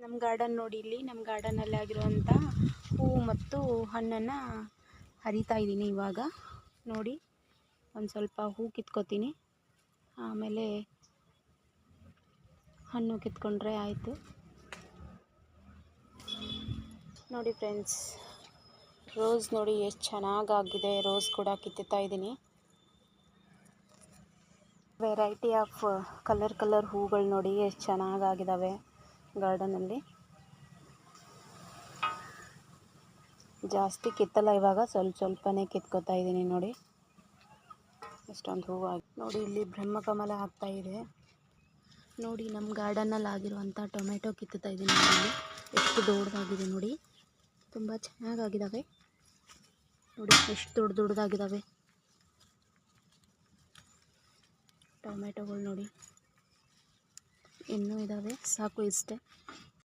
ನಮ್ಮ ಗಾರ್ಡನ್ ನೋಡಿ, ಇಲ್ಲಿ ನಮ್ಮ ಗಾರ್ಡನಲ್ಲಿ ಆಗಿರುವಂಥ ಹೂವು ಮತ್ತು ಹಣ್ಣನ್ನು ಹರಿತಾ ಇದ್ದೀನಿ ಇವಾಗ. ನೋಡಿ, ಒಂದು ಸ್ವಲ್ಪ ಹೂ ಕಿತ್ಕೋತೀನಿ, ಆಮೇಲೆ ಹಣ್ಣು ಕಿತ್ಕೊಂಡ್ರೆ ಆಯಿತು. ನೋಡಿ ಫ್ರೆಂಡ್ಸ್, ರೋಸ್ ನೋಡಿ ಎಷ್ಟು ಚೆನ್ನಾಗಾಗಿದೆ. ರೋಸ್ ಕೂಡ ಕಿತ್ತುತ್ತಾ ಇದ್ದೀನಿ. ವೆರೈಟಿ ಆಫ್ ಕಲರ್ ಹೂಗಳು ನೋಡಿ ಎಷ್ಟು ಚೆನ್ನಾಗಾಗಿದ್ದಾವೆ ಗಾರ್ಡನಲ್ಲಿ. ಜಾಸ್ತಿ ಕಿತ್ತಲ್ಲ, ಇವಾಗ ಸ್ವಲ್ಪನೇ ಕಿತ್ಕೋತಾ ಇದ್ದೀನಿ. ನೋಡಿ ಎಷ್ಟೊಂದು ಹೂವು ನೋಡಿ. ಇಲ್ಲಿ ಬ್ರಹ್ಮಕಮಲ ಆಗ್ತಾ ಇದೆ ನೋಡಿ. ನಮ್ಮ ಗಾರ್ಡನಲ್ಲಿ ಆಗಿರುವಂಥ ಟೊಮೆಟೊ ಕಿತ್ತುತ್ತಾ ಇದ್ದೀನಿ. ನೋಡಿ ಎಷ್ಟು ದೊಡ್ಡದಾಗಿದೆ ನೋಡಿ, ತುಂಬ ಚೆನ್ನಾಗಾಗಿದ್ದಾವೆ ನೋಡಿ. ಎಷ್ಟು ದೊಡ್ಡದಾಗಿದ್ದಾವೆ ಟೊಮೆಟೊಗಳು ನೋಡಿ. ಇನ್ನೂ ಇದ್ದಾವೆ, ಸಾಕು ಇಷ್ಟೇ.